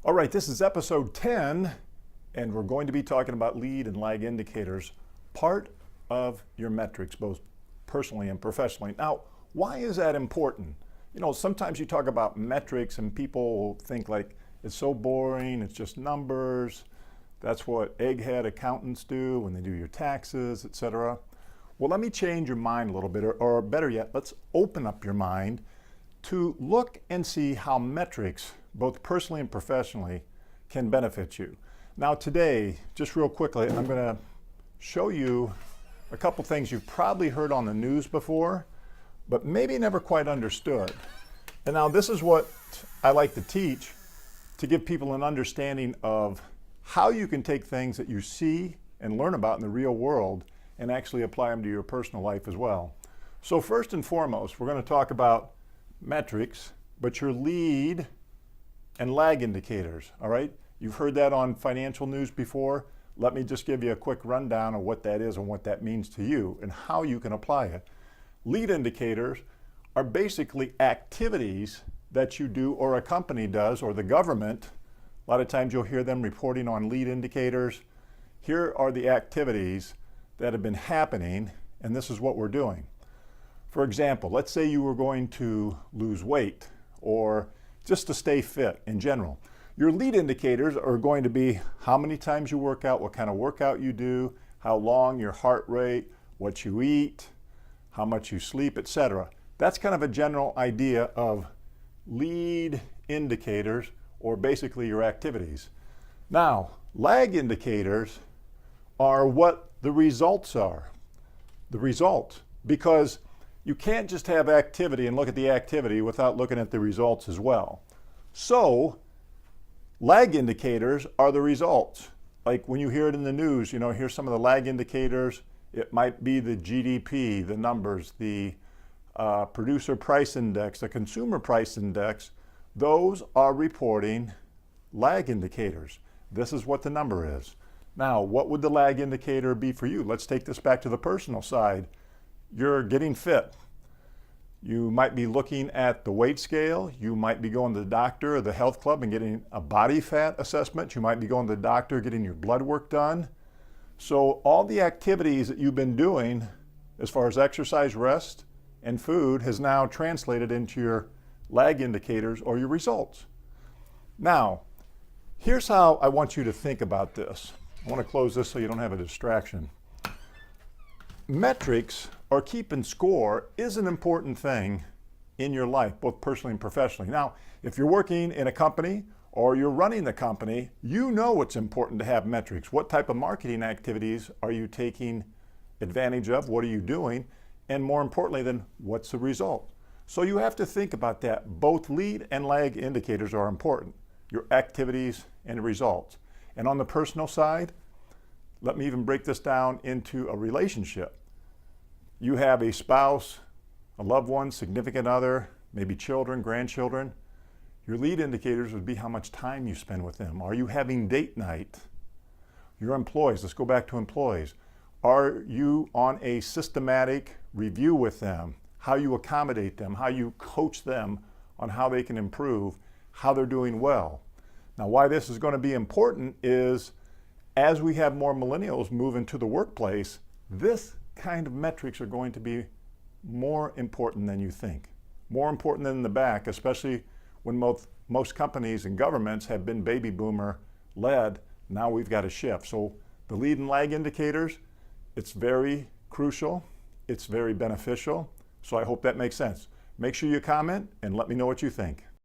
All right, this is episode 10, and we're going to be talking about lead and lag indicators, part of your metrics, both personally and professionally. Now, why is that important? You know, sometimes you talk about metrics and people think like it's so boring, it's just numbers. That's what egghead accountants do when they do your taxes, etc. Well, let me change your mind a little bit, or better yet, let's open up your mind to look and see how metrics, both personally and professionally, can benefit you. Now today, just real quickly, I'm going to show you a couple things you've probably heard on the news before, but maybe never quite understood. And now this is what I like to teach, to give people an understanding of how you can take things that you see and learn about in the real world and actually apply them to your personal life as well. So first and foremost, we're going to talk about metrics, but your lead and lag indicators, all right? You've heard that on financial news before. Let me just give you a quick rundown of what that is and what that means to you and how you can apply it. Lead indicators are basically activities that you do or a company does or the government. A lot of times you'll hear them reporting on lead indicators. Here are the activities that have been happening, and this is what we're doing. For example, let's say you were going to lose weight or just to stay fit in general. Your lead indicators are going to be how many times you work out, what kind of workout you do, how long, your heart rate, what you eat, how much you sleep, etc. That's kind of a general idea of lead indicators, or basically your activities. Now, lag indicators are what the results are. The results, because you can't just have activity and look at the activity without looking at the results as well. So, lag indicators are the results. Like when you hear it in the news, you know, here's some of the lag indicators. It might be the GDP, the numbers, the producer price index, the consumer price index. Those are reporting lag indicators. This is what the number is. Now, what would the lag indicator be for you? Let's take this back to the personal side. You're getting fit. You might be looking at the weight scale. You might be going to the doctor or the health club and getting a body fat assessment. You might be going to the doctor, getting your blood work done. So all the activities that you've been doing as far as exercise, rest, and food has now translated into your lag indicators or your results. Now, here's how I want you to think about this. I want to close this so you don't have a distraction. Metrics, or keeping score, is an important thing in your life, both personally and professionally. Now, if you're working in a company or you're running the company, you know it's important to have metrics. What type of marketing activities are you taking advantage of? What are you doing? And more importantly, then, what's the result? So you have to think about that. Both lead and lag indicators are important, your activities and results. And on the personal side, let me even break this down into a relationship. You have a spouse, a loved one, significant other, maybe children, grandchildren. Your lead indicators would be how much time you spend with them. Are you having date night? Your employees, let's go back to employees. Are you on a systematic review with them? How you accommodate them, how you coach them on how they can improve, how they're doing well. Now, why this is going to be important is as we have more millennials move into the workplace, this kind of metrics are going to be more important than you think. More important than in the back, especially when most companies and governments have been baby boomer led. Now we've got to shift. So the lead and lag indicators, it's very crucial. It's very beneficial. So I hope that makes sense. Make sure you comment and let me know what you think.